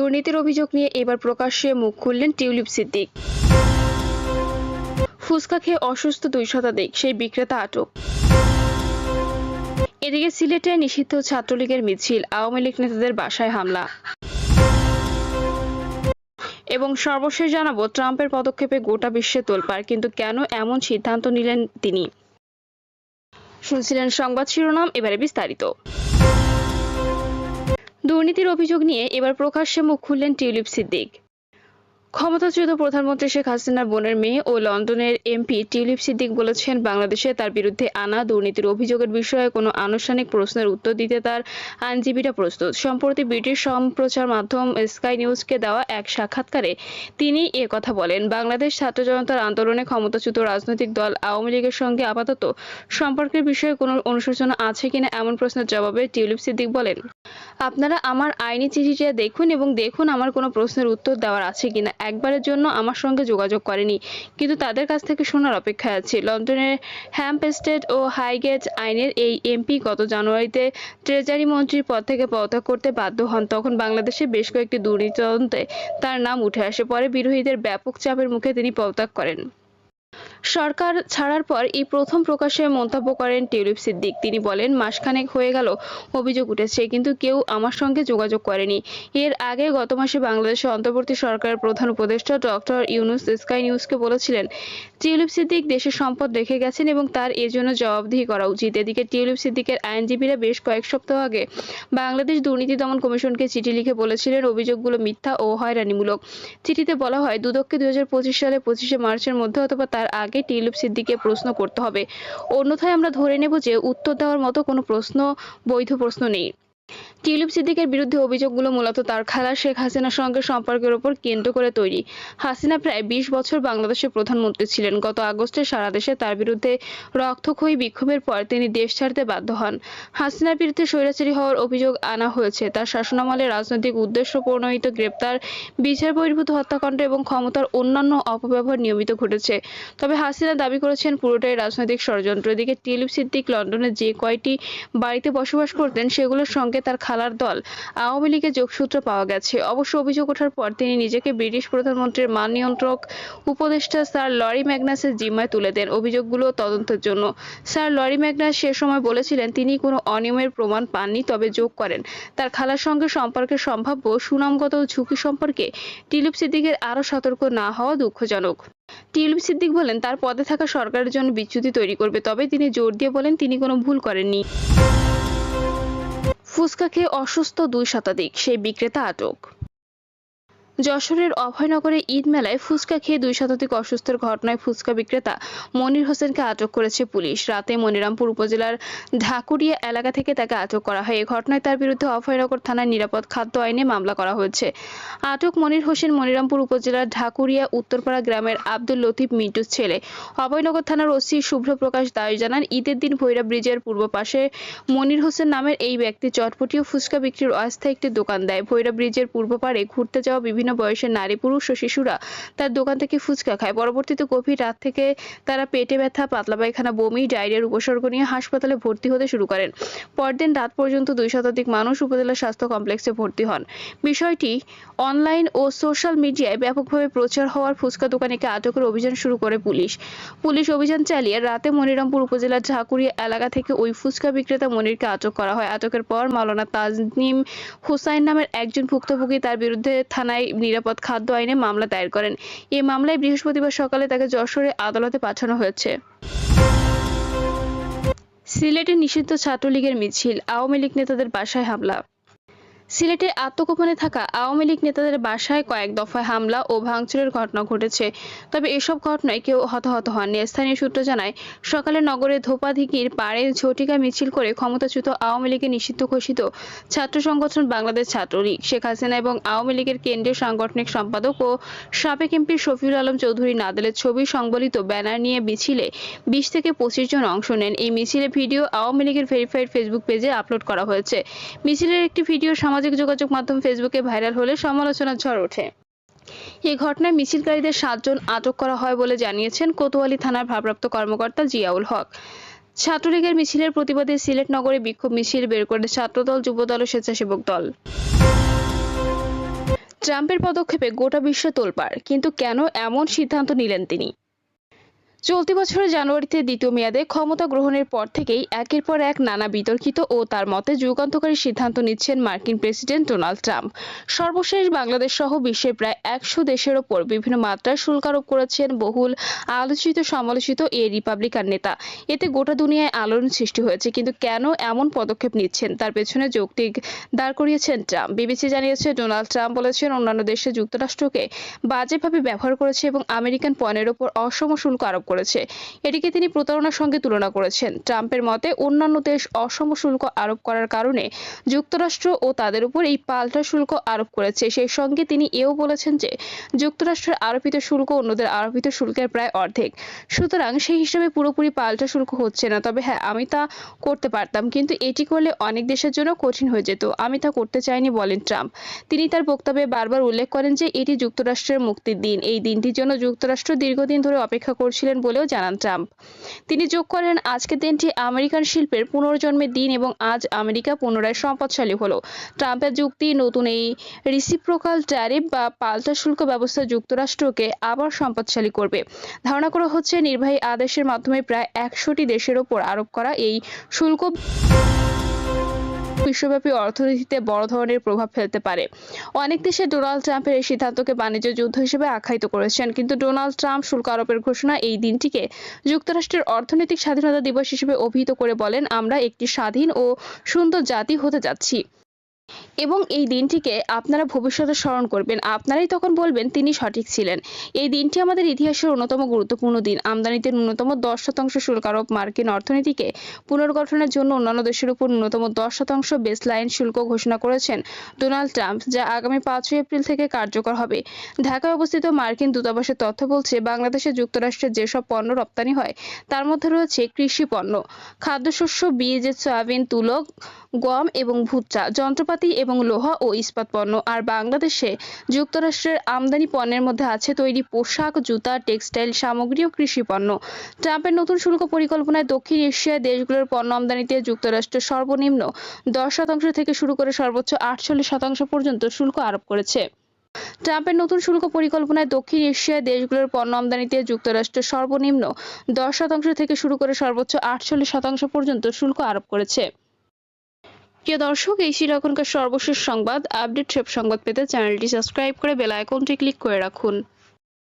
দুর্নীতির অভিযোগ নিয়ে এবার প্রকাশ্যে মুখ খুললেন টিউলিপ সিদ্দিক। ফুচকা খেয়ে অসুস্থ 2 শতাধিক, সেই বিক্রেতা আটক। এদিকে সিলেটে নিষিদ্ধ ছাত্রলীগের মিছিল, আওয়ামী লীগ নেতাদের বাসায় হামলা। এবং সর্বশেষ জানাবো, ট্রাম্পের পদক্ষেপে গোটা বিশ্বে তোলপাড়, কিন্তু কেন এমন সিদ্ধান্ত নিলেন তিনি। শুনছিলেন সংবাদ শিরোনাম, এবারে বিস্তারিত। দুর্নীতির অভিযোগ নিয়ে এবার প্রকাশ্যে মুখ খুললেন টিউলিপ সিদ্দিক। ক্ষমতাচ্যুত প্রধানমন্ত্রী শেখ হাসিনার বোনের মেয়ে ও লন্ডনের এমপি টিউলিপ সিদ্দিক বলেছেন, বাংলাদেশে তার বিরুদ্ধে আনা দুর্নীতির অভিযোগের বিষয়ে কোনো আনুষ্ঠানিক প্রশ্নের উত্তর দিতে তার আইনজীবীরা প্রস্তুত। সম্প্রতি ব্রিটিশ সম্প্রচার মাধ্যম স্কাই নিউজকে দেওয়া এক সাক্ষাৎকারে তিনি কথা বলেন। বাংলাদেশ ছাত্র জনতার আন্দোলনে ক্ষমতাচ্যুত রাজনৈতিক দল আওয়ামী লীগের সঙ্গে আপাতত সম্পর্কের বিষয়ে কোনো অনুশোচনা আছে কিনা এমন প্রশ্নের জবাবে টিউলিপ সিদ্দিক বলেন, আপনারা আমার আইনি চিঠিটা দেখুন এবং দেখুন আমার কোনো প্রশ্নের উত্তর দেওয়ার আছে কিনা। একবারের জন্য আমার সঙ্গে যোগাযোগ করেনি, কিন্তু তাদের কাছ থেকে শোনার অপেক্ষায় আছে। লন্ডনের হ্যাম্পস্টেড ও হাইগেট আইনের এই এমপি গত জানুয়ারিতে ট্রেজারি মন্ত্রীর পদ থেকে পদত্যাগ করতে বাধ্য হন। তখন বাংলাদেশে বেশ কয়েকটি দুর্নীতি তদন্তে তার নাম উঠে আসে। পরে বিরোধীদের ব্যাপক চাপের মুখে তিনি পদত্যাগ করেন। সরকার ছাড়ার পর এই প্রথম প্রকাশ্যে মন্তব্য করেন টিউলিপ সিদ্দিক। তিনি বলেন, মাসখানেক হয়ে গেল অভিযোগ উঠেছে, কিন্তু কেউ আমার সঙ্গে যোগাযোগ করেনি। এর আগে গত মাসে বাংলাদেশের অন্তর্বর্তী সরকারের প্রধান উপদেষ্টা ডক্টর ইউনুস স্কাই নিউজকে বলেছিলেন, টিউলিপ সিদ্দিক দেশের সম্পদ রেখে গেছেন এবং তার এজন্য জবাবদিহি করা উচিত। এদিকে টিউলিপ সিদ্দিকের আইনজীবীরা বেশ কয়েক সপ্তাহ আগে বাংলাদেশ দুর্নীতি দমন কমিশনকে চিঠি লিখে বলেছিলেন, অভিযোগগুলো মিথ্যা ও হয়রানিমূলক। চিঠিতে বলা হয়, দুদককে 2025 সালে 25শে মার্চের মধ্যে অথবা তার আগে টিউলিপ সিদ্দিককে প্রশ্ন করতে হবে, অন্যথায় আমরা ধরে নেব যে উত্তর দেওয়ার মতো কোনো বৈধ প্রশ্ন নেই। টিউলিপ সিদ্দিকের বিরুদ্ধে অভিযোগগুলো মূলত তার খালা শেখ হাসিনার সঙ্গে সম্পর্কের উপর কেন্দ্র করে তৈরি। হাসিনা প্রায় 20 বছর বাংলাদেশের প্রধানমন্ত্রী ছিলেন। গত আগস্টে সারা দেশে তার বিরুদ্ধে রক্তক্ষয়ী বিক্ষোভের পর তিনি দেশ ছাড়তে বাধ্য হন। হাসিনার বিরুদ্ধে স্বৈরাচারী হওয়ার অভিযোগ আনা হয়েছে। তার শাসনামলে রাজনৈতিক উদ্দেশ্য প্রণোদিত গ্রেপ্তার, বিচার বহির্ভূত হত্যাকাণ্ড এবং ক্ষমতার অন্যান্য অপব্যবহার নিয়মিত ঘটেছে। তবে হাসিনা দাবি করেছেন পুরোটাই রাজনৈতিক ষড়যন্ত্র। এদিকে টিউলিপ সিদ্দিক লন্ডনে যে কয়টি বাড়িতে বসবাস করতেন সেগুলোর সঙ্গে তার খালার দল আওয়ামী লীগের যোগসূত্র পাওয়া গেছে। অবশ্য অভিযোগ ওঠার পর তিনি নিজেকে ব্রিটিশ প্রধানমন্ত্রীর মান নিয়ন্ত্রক উপদেষ্টা স্যার লরি ম্যাগনাসের জিম্মায় তুলে দেন অভিযোগগুলো তদন্তের জন্য। স্যার লরি ম্যাগনাস সে সময় বলেছিলেন, তিনি কোনো অনিয়মের প্রমাণ পাননি, তবে যোগ করেন তার খালার সঙ্গে সম্পর্কের সম্ভাব্য সুনামগত ঝুঁকি সম্পর্কে টিউলিপ সিদ্দিকের আরও সতর্ক না হওয়া দুঃখজনক। টিউলিপ সিদ্দিক বলেন, তার পদে থাকা সরকারের জন্য বিচ্যুতি তৈরি করবে, তবে তিনি জোর দিয়ে বলেন তিনি কোনো ভুল করেননি। ফুচকা খেয়ে অসুস্থ 2 শতাধিক, সেই বিক্রেতা আটক। যশোরের অভয়নগরে ঈদ মেলায় ফুচকা খেয়ে 2 শতাধিক অসুস্থের ঘটনায় ফুচকা বিক্রেতা মনির হোসেনকে আটক করেছে পুলিশ। রাতে মনিরামপুর উপজেলার ঢাকুরিয়া এলাকা থেকে তাকে আটক করা হয়। এই ঘটনায় তার বিরুদ্ধে অভয়নগর থানায় নিরাপদ খাদ্য আইনে মামলা করা হয়েছে। আটক মনির হোসেন মনিরামপুর উপজেলার ঢাকুরিয়া উত্তরপাড়া গ্রামের আব্দুল লতিফ মিন্টুর ছেলে। অভয়নগর থানার ওসি শুভ্রপ্রকাশ দাস জানান, ঈদের দিন ভৈরব ব্রিজের পূর্ব পাশে মনির হোসেন নামের এই ব্যক্তি চটপটি ও ফুচকা বিক্রির অস্থায়ী একটি দোকান দেয়। ভৈরব ব্রিজের পূর্ব পাড়ে ঘুরতে যাওয়া বিভিন্ন বয়সের নারী, পুরুষ ও শিশুরা তার দোকান থেকে ফুচকা খায়। পরবর্তীতে গভীর রাত থেকে তারা পেটে ব্যথা, পাতলা পায়খানা, বমি, ডায়রিয়ার উপসর্গ নিয়ে হাসপাতালে ভর্তি হতে শুরু করেন। পরদিন রাত পর্যন্ত 2 শতাধিক মানুষ উপজেলা স্বাস্থ্য কমপ্লেক্সে ভর্তি হন। বিষয়টি অনলাইন ও সোশ্যাল মিডিয়ায় ব্যাপকভাবে প্রচার হওয়ার ফুচকা দোকানিকে আটকের অভিযান শুরু করে পুলিশ অভিযান চালিয়ে রাতে মনিরামপুর উপজেলার ঝাকুরিয়া এলাকা থেকে ওই ফুচকা বিক্রেতা মনিরকে আটক করা হয়। আটকের পর মাওলানা তাজনিম হুসাইন নামের একজন ভুক্তভোগী তার বিরুদ্ধে থানায় নিরাপদ খাদ্য আইনে মামলা দায়ের করেন। এই মামলায় বৃহস্পতিবার সকালে তাকে যশোরে আদালতে পাঠানো হয়েছে। সিলেটে নিষিদ্ধ ছাত্রলীগের মিছিল, আওয়ামী লীগ নেতাদের বাসায় হামলা। সিলেটে আত্মগোপনে থাকা আওয়ামী লীগ নেতাদের বাসায় কয়েক দফায় হামলা ও ভাঙচুরের ঘটনা ঘটেছে, তবে এসব ঘটনায় কেউ হতাহত হননি। স্থানীয় সূত্র জানায়, সকালে নগরের ধোপাধিকির পাড়ে ঝটিকা মিছিল করে ক্ষমতাচ্যুত আওয়ামী লীগের নিষিদ্ধ ঘোষিত ছাত্র সংগঠন বাংলাদেশ ছাত্রলীগ, শেখ হাসিনা এবং আওয়ামী লীগের কেন্দ্রীয় সাংগঠনিক সম্পাদক ও সাবেক এমপি শফিউল আলম চৌধুরী নাদেলের ছবি সংবলিত ব্যানার নিয়ে মিছিলে 20 থেকে 25 জন অংশ নেন। এই মিছিলে ভিডিও আওয়ামী লীগের ভেরিফাইড ফেসবুক পেজে আপলোড করা হয়েছে। মিছিলের একটি ভিডিও সামাজিক যোগাযোগ মাধ্যম ফেসবুকে ভাইরাল হলে সমালোচনার ঝড় ওঠে। এই ঘটনায় মিছিলকারীদের 7 জন আটক করা হয় বলে জানিয়েছেন কোতোয়ালি থানার ভারপ্রাপ্ত কর্মকর্তা জিয়াউল হক। ছাত্রলীগের মিছিলের প্রতিবাদে সিলেট নগরে বিক্ষোভ মিছিল বের করে ছাত্রদল, যুবদল ও স্বেচ্ছাসেবক দল। ট্রাম্পের পদক্ষেপে গোটা বিশ্ব তোলপাড়, কিন্তু কেন এমন সিদ্ধান্ত নিলেন তিনি? চলতি বছরের জানুয়ারিতে দ্বিতীয় মেয়াদে ক্ষমতা গ্রহণের পর থেকেই একের পর এক নানা বিতর্কিত ও তার মতে যুগান্তকারী সিদ্ধান্ত নিচ্ছেন মার্কিন প্রেসিডেন্ট ডোনাল্ড ট্রাম্প। সর্বশেষ বাংলাদেশ সহ বিশ্বের প্রায় 100 দেশের ওপর বিভিন্ন মাত্রায় শুল্ক আরোপ করেছেন বহুল আলোচিত সমালোচিত এই রিপাবলিকান নেতা। এতে গোটা দুনিয়ায় আলোড়ন সৃষ্টি হয়েছে, কিন্তু কেন এমন পদক্ষেপ নিচ্ছেন তার পেছনে যৌক্তিক দাঁড় করিয়েছেন ট্রাম্প। বিবিসি জানিয়েছে, ডোনাল্ড ট্রাম্প বলেছেন অন্যান্য দেশে যুক্তরাষ্ট্রকে বাজেভাবে ব্যবহার করেছে এবং আমেরিকান পণ্যের ওপর অসম শুল্ক আরোপ করেছে। এটিকে তিনি প্রতারণার সঙ্গে তুলনা করেছেন। ট্রাম্পের মতে অন্যান্য দেশ অসম শুল্ক আরোপ করার কারণে যুক্তরাষ্ট্র ও তাদের উপর এই পাল্টা শুল্ক আরোপ করেছে। সেই সঙ্গে তিনি এও বলেছেন যে যুক্তরাষ্ট্রের আরোপিত শুল্ক অন্যদের আরোপিত শুল্কের প্রায় অর্ধেক, সুতরাং সেই হিসাবে পুরোপুরি পাল্টা শুল্ক হচ্ছে না। তবে হ্যাঁ, আমি তা করতে পারতাম, কিন্তু এটি করলে অনেক দেশের জন্য কঠিন হয়ে যেত। আমি তা করতে চাইনি, বলেন ট্রাম্প। তিনি তার বক্তব্যে বারবার উল্লেখ করেন যে এটি যুক্তরাষ্ট্রের মুক্তির দিন। এই দিনটির জন্য যুক্তরাষ্ট্র দীর্ঘদিন ধরে অপেক্ষা করছিলেন বলেও জানান ট্রাম্প। তিনি যোগ করেন, আজকের দিনটি আমেরিকান শিল্পের পুনর্জন্মের দিন এবং আজ আমেরিকা পুনরায় সম্পদশালী হলো। ট্রাম্পের যুক্তি, নতুন এই রিসিপ্রোকাল ট্যারিফ বা পাল্টা শুল্ক ব্যবস্থা যুক্তরাষ্ট্রকে আবার সম্পদশালী করবে। ধারণা করা হচ্ছে নির্বাহী আদেশের মাধ্যমে প্রায় 100টি দেশের ওপর আরোপ করা এই শুল্ক বিশ্বব্যাপী অর্থনীতিতে বড় ধরনের প্রভাব ফেলতে পারে। অনেক দেশে ডোনাল্ড ট্রাম্পের এই সিদ্ধান্তকে বাণিজ্য যুদ্ধ হিসেবে আখ্যায়িত করেছেন, কিন্তু ডোনাল্ড ট্রাম্প শুল্ক আরোপের ঘোষণা এই দিনটিকে যুক্তরাষ্ট্রের অর্থনৈতিক স্বাধীনতা দিবস হিসেবে অভিহিত করে বলেন, আমরা একটি স্বাধীন ও সুন্দর জাতি হতে যাচ্ছি এবং এই দিনটিকে আপনারা ভবিষ্যতে স্মরণ করবেন। আপনারাই তখন বলবেন তিনি সঠিক ছিলেন। এই দিনটি আমাদের ইতিহাসের অন্যতম গুরুত্বপূর্ণ দিন। আমদানিতে ন্যূনতম 10% শুল্ক আরোপ মার্কিন অর্থনীতিকে পুনর্গঠনের জন্য অন্যান্য দেশের উপর ন্যূনতম 10% বেসলাইন শুল্ক ঘোষণা করেছেন ডোনাল্ড ট্রাম্প, যা আগামী 5 এপ্রিল থেকে কার্যকর হবে। ঢাকায় অবস্থিত মার্কিন দূতাবাসের তথ্য বলছে, বাংলাদেশে যুক্তরাষ্ট্রের যেসব পণ্য রপ্তানি হয় তার মধ্যে রয়েছে কৃষি পণ্য, খাদ্যশস্য, বীজ, সয়াবিন, তুলো, গম এবং ভুট্টা, যন্ত্রপাতি এবং লোহা ও ইস্পাত পণ্য। আর বাংলাদেশে যুক্তরাষ্ট্রের আমদানি পণ্যের মধ্যে আছে তৈরি পোশাক, জুতা, টেক্সটাইল সামগ্রী ও কৃষি পণ্য। ট্রাম্পের নতুন শুল্ক পরিকল্পনায় দক্ষিণ এশিয়ায় দেশগুলোর পণ্য আমদানিতে যুক্তরাষ্ট্র সর্বনিম্ন 10% থেকে শুরু করে সর্বোচ্চ 48% পর্যন্ত শুল্ক আরোপ করেছে। ট্রাম্পের নতুন শুল্ক পরিকল্পনায় দক্ষিণ এশিয়ায় দেশগুলোর পণ্য আমদানিতে যুক্তরাষ্ট্র সর্বনিম্ন 10% থেকে শুরু করে সর্বোচ্চ 48% পর্যন্ত শুল্ক আরোপ করেছে। প্রিয় দর্শক, এই ছিল এখনকার সর্বশেষ সংবাদ। আপডেট সংবাদ পেতে চ্যানেলটি সাবস্ক্রাইব করে বেল আইকনটি ক্লিক করে রাখুন।